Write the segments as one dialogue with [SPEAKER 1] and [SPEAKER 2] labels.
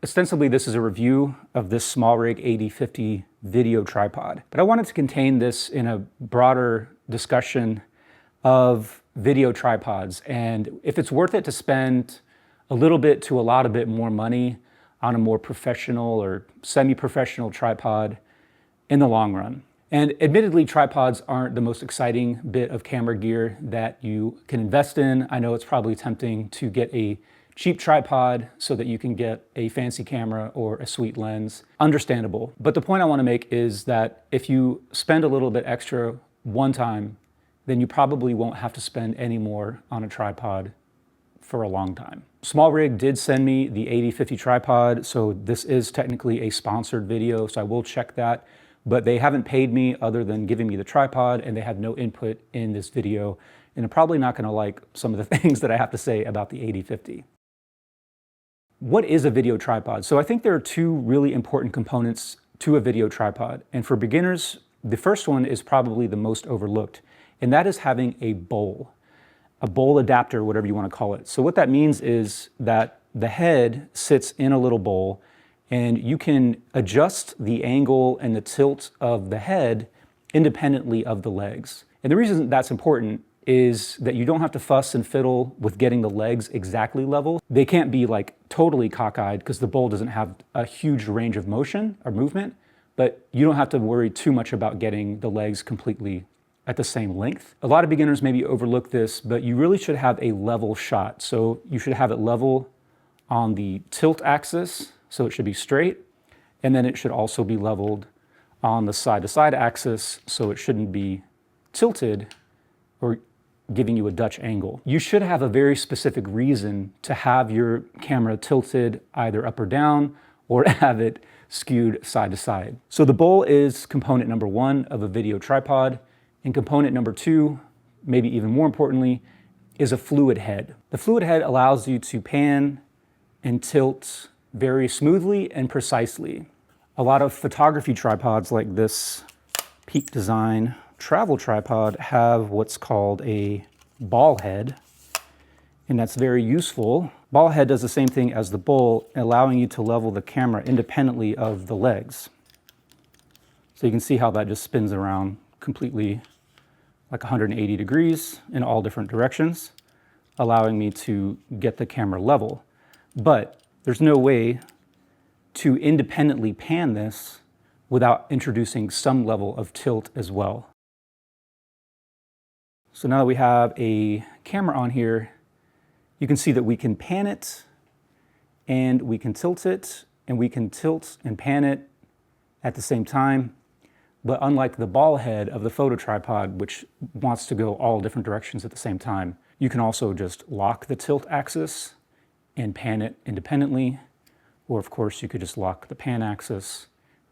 [SPEAKER 1] ostensibly this is a review of this SmallRig AD-50 video tripod, but I wanted to contain this in a broader discussion of video tripods and if it's worth it to spend a little bit to a lot of bit more money on a more professional or semi-professional tripod in the long run. And admittedly, tripods aren't the most exciting bit of camera gear that you can invest in. I know it's probably tempting to get a cheap tripod so that you can get a fancy camera or a sweet lens. Understandable. But the point I want to make is that if you spend a little bit extra one time, then you probably won't have to spend any more on a tripod for a long time. SmallRig did send me the AD-50 tripod, so this is technically a sponsored video, so I will check that. But they haven't paid me other than giving me the tripod, and they had no input in this video, and I'm probably not going to like some of the things that I have to say about the AD-50. What is a video tripod? So I think there are two really important components to a video tripod. And for beginners, the first one is probably the most overlooked, and that is having a bowl adapter, whatever you want to call it. So what that means is that the head sits in a little bowl, and you can adjust the angle and the tilt of the head independently of the legs. And the reason that's important is that you don't have to fuss and fiddle with getting the legs exactly level. They can't be like totally cockeyed because the bowl doesn't have a huge range of motion or movement, but you don't have to worry too much about getting the legs completely at the same length. A lot of beginners maybe overlook this, but you really should have a level shot. So you should have it level on the tilt axis, so it should be straight, and then it should also be leveled on the side-to-side axis, so it shouldn't be tilted or giving you a Dutch angle. You should have a very specific reason to have your camera tilted either up or down or have it skewed side to side. So the bowl is component number one of a video tripod, and component number two, maybe even more importantly, is a fluid head. The fluid head allows you to pan and tilt very smoothly and precisely. A lot of photography tripods like this Peak Design travel tripod have what's called a ball head, and that's very useful. Ball head does the same thing as the bowl, allowing you to level the camera independently of the legs. So you can see how that just spins around completely like 180 degrees in all different directions, allowing me to get the camera level. But there's no way to independently pan this without introducing some level of tilt as well. So now that we have a camera on here, you can see that we can pan it and we can tilt it and we can tilt and pan it at the same time. But unlike the ball head of the photo tripod, which wants to go all different directions at the same time, you can also just lock the tilt axis and pan it independently. Or of course, you could just lock the pan axis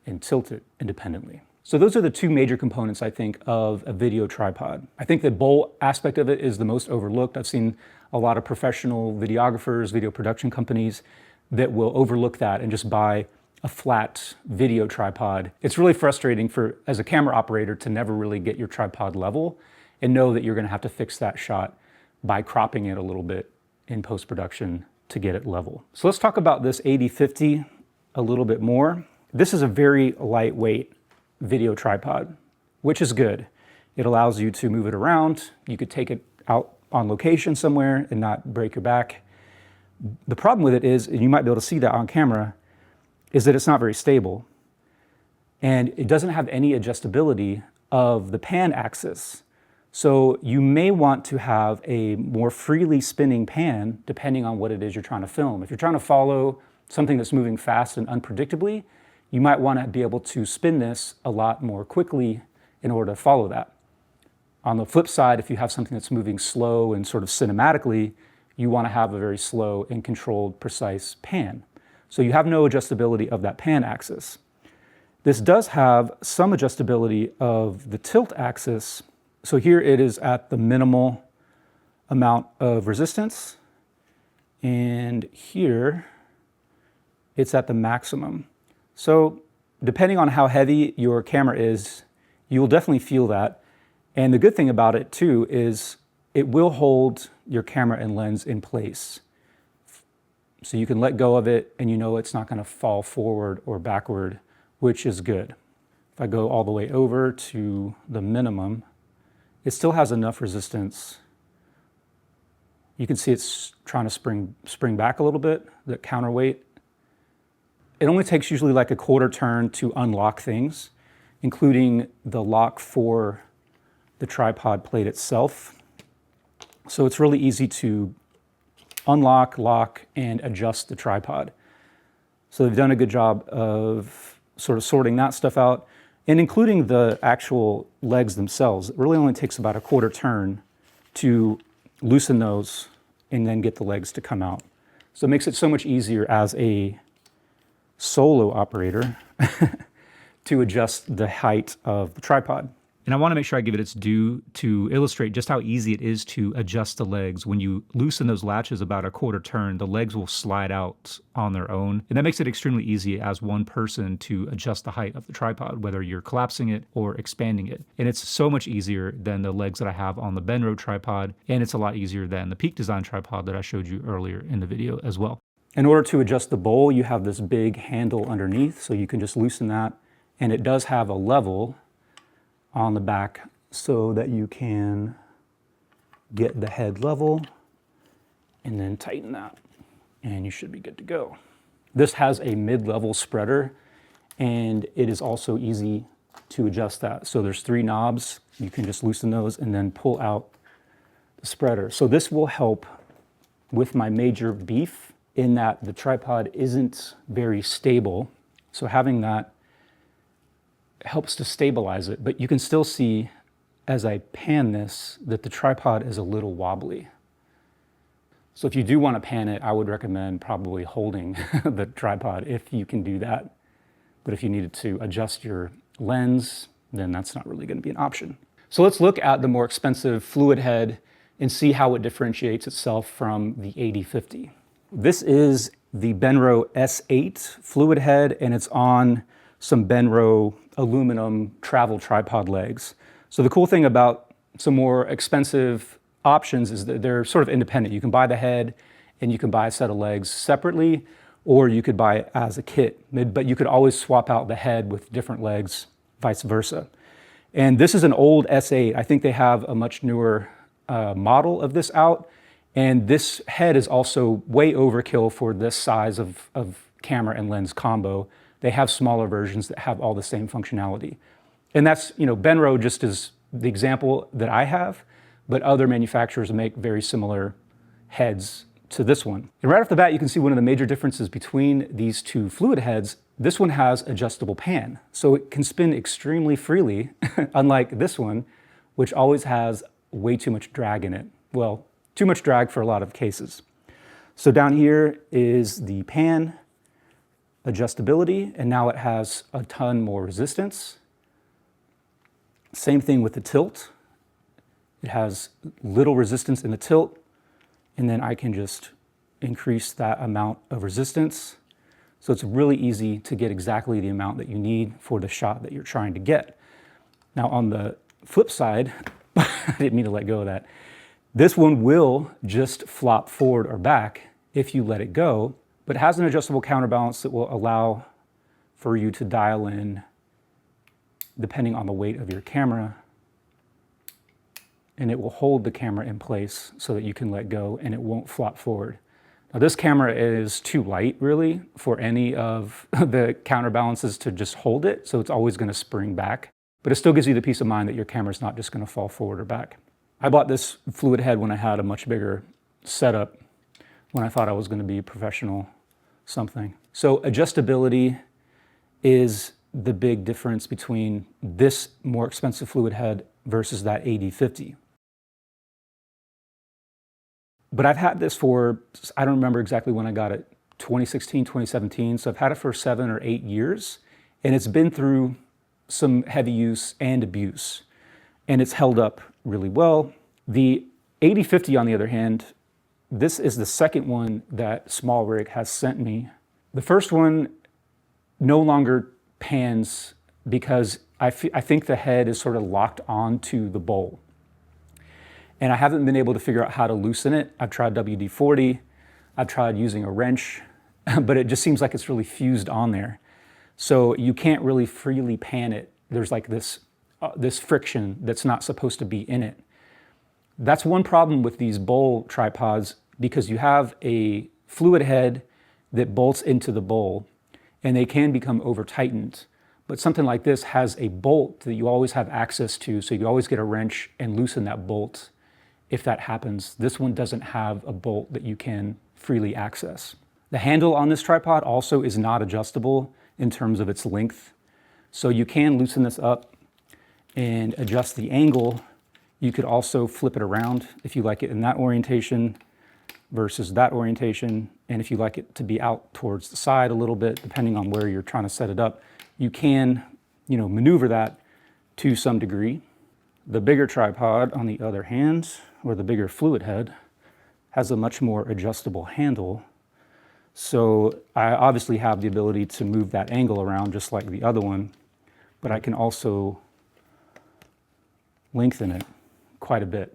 [SPEAKER 1] and tilt it independently. So those are the two major components, I think, of a video tripod. I think the bowl aspect of it is the most overlooked. I've seen a lot of professional videographers, video production companies that will overlook that and just buy a flat video tripod. It's really frustrating as a camera operator to never really get your tripod level and know that you're gonna have to fix that shot by cropping it a little bit in post-production to get it level. So let's talk about this AD-50 a little bit more. This is a very lightweight video tripod, which is good. It allows you to move it around. You could take it out on location somewhere and not break your back. The problem with it is, and you might be able to see that on camera, is that it's not very stable. And it doesn't have any adjustability of the pan axis. So you may want to have a more freely spinning pan depending on what it is you're trying to film. If you're trying to follow something that's moving fast and unpredictably, you might want to be able to spin this a lot more quickly in order to follow that. On the flip side, if you have something that's moving slow and sort of cinematically, you want to have a very slow and controlled, precise pan. So you have no adjustability of that pan axis. This does have some adjustability of the tilt axis. So here it is at the minimal amount of resistance, and here it's at the maximum. So depending on how heavy your camera is, you will definitely feel that. And the good thing about it too is it will hold your camera and lens in place. So you can let go of it and you know it's not going to fall forward or backward, which is good. If I go all the way over to the minimum, it still has enough resistance. You can see it's trying to spring back a little bit, the counterweight. It only takes usually like a quarter turn to unlock things, including the lock for the tripod plate itself. So it's really easy to unlock, lock, and adjust the tripod. So they've done a good job of sort of sorting that stuff out, and including the actual legs themselves. It really only takes about a quarter turn to loosen those and then get the legs to come out. So it makes it so much easier as a solo operator to adjust the height of the tripod. And I want to make sure I give it its due to illustrate just how easy it is to adjust the legs. When you loosen those latches about a quarter turn, the legs will slide out on their own. And that makes it extremely easy as one person to adjust the height of the tripod, whether you're collapsing it or expanding it. And it's so much easier than the legs that I have on the Benro tripod. And it's a lot easier than the Peak Design tripod that I showed you earlier in the video as well. In order to adjust the bowl, you have this big handle underneath, so you can just loosen that. And it does have a level on the back so that you can get the head level and then tighten that, and you should be good to go. This has a mid-level spreader, and it is also easy to adjust that. So there's 3 knobs. You can just loosen those and then pull out the spreader. So this will help with my major beef in that the tripod isn't very stable. So having that helps to stabilize it, but you can still see as I pan this that the tripod is a little wobbly. So if you do want to pan it, I would recommend probably holding the tripod if you can do that. But if you needed to adjust your lens, then that's not really going to be an option. So let's look at the more expensive fluid head and see how it differentiates itself from the AD-50. This is the Benro S8 fluid head, and it's on some Benro aluminum travel tripod legs. So the cool thing about some more expensive options is that they're sort of independent. You can buy the head and you can buy a set of legs separately, or you could buy it as a kit, but you could always swap out the head with different legs, vice versa. And this is an old S8. I think they have a much newer model of this out, and this head is also way overkill for this size of camera and lens combo. They have smaller versions that have all the same functionality. And that's, Benro just is the example that I have, but other manufacturers make very similar heads to this one. And right off the bat, you can see one of the major differences between these two fluid heads. This one has adjustable pan, so it can spin extremely freely, unlike this one, which always has way too much drag in it. Well, too much drag for a lot of cases. So down here is the pan adjustability, and now it has a ton more resistance. Same thing with the tilt. It has little resistance in the tilt, and then I can just increase that amount of resistance. So it's really easy to get exactly the amount that you need for the shot that you're trying to get. Now on the flip side, I didn't mean to let go of that. This one will just flop forward or back if you let it go, but it has an adjustable counterbalance that will allow for you to dial in depending on the weight of your camera, and it will hold the camera in place so that you can let go and it won't flop forward. Now this camera is too light really for any of the counterbalances to just hold it, so it's always going to spring back, but it still gives you the peace of mind that your camera's not just going to fall forward or back. I bought this fluid head when I had a much bigger setup, when I thought I was going to be a professional something. So adjustability is the big difference between this more expensive fluid head versus that AD-50. But I've had this for, I don't remember exactly when I got it, 2016, 2017. So I've had it for 7 or 8 years, and it's been through some heavy use and abuse, and it's held up really well. The AD-50, on the other hand, this is the second one that SmallRig has sent me. The first one no longer pans because I think the head is sort of locked onto the bowl. And I haven't been able to figure out how to loosen it. I've tried WD-40, I've tried using a wrench, but it just seems like it's really fused on there. So you can't really freely pan it. There's like this friction that's not supposed to be in it. That's one problem with these bowl tripods, because you have a fluid head that bolts into the bowl, and they can become over tightened. But something like this has a bolt that you always have access to, so you always get a wrench and loosen that bolt if that happens. This one doesn't have a bolt that you can freely access. The handle on this tripod also is not adjustable in terms of its length. So you can loosen this up and adjust the angle. You could also flip it around if you like it in that orientation versus that orientation. And if you like it to be out towards the side a little bit, depending on where you're trying to set it up, you can, maneuver that to some degree. The bigger tripod, on the other hand, or the bigger fluid head, has a much more adjustable handle. So I obviously have the ability to move that angle around just like the other one, but I can also lengthen it quite a bit.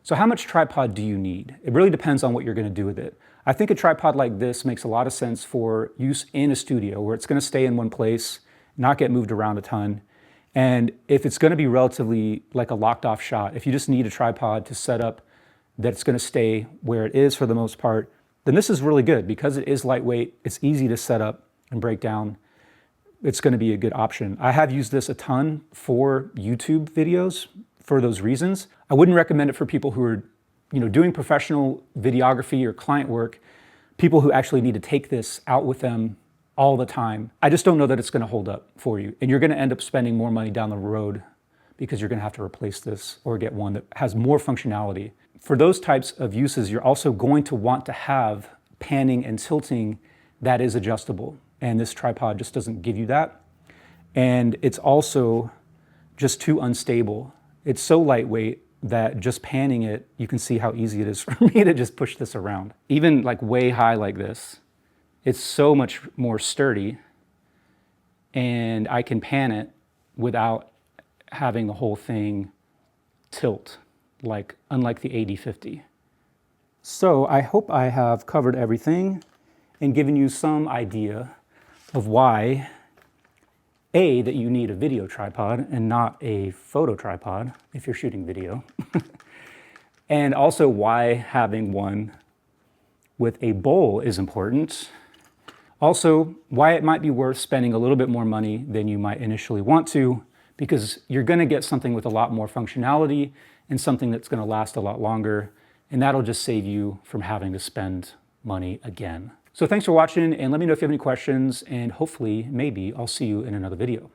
[SPEAKER 1] So how much tripod do you need? It really depends on what you're going to do with it. I think a tripod like this makes a lot of sense for use in a studio where it's going to stay in one place, not get moved around a ton. And if it's going to be relatively like a locked off shot, if you just need a tripod to set up that's going to stay where it is for the most part, then this is really good because it is lightweight, it's easy to set up and break down. It's going to be a good option. I have used this a ton for YouTube videos for those reasons. I wouldn't recommend it for people who are, doing professional videography or client work, people who actually need to take this out with them all the time. I just don't know that it's going to hold up for you. And you're going to end up spending more money down the road because you're going to have to replace this or get one that has more functionality. For those types of uses, you're also going to want to have panning and tilting that is adjustable. And this tripod just doesn't give you that. And it's also just too unstable. It's so lightweight that just panning it, you can see how easy it is for me to just push this around. Even like way high like this, it's so much more sturdy, and I can pan it without having the whole thing tilt, unlike the AD-50. So I hope I have covered everything and given you some idea of why, A, that you need a video tripod and not a photo tripod if you're shooting video, and also why having one with a bowl is important. Also, why it might be worth spending a little bit more money than you might initially want to, because you're going to get something with a lot more functionality and something that's going to last a lot longer, and that'll just save you from having to spend money again. So thanks for watching, and let me know if you have any questions, and hopefully, maybe, I'll see you in another video.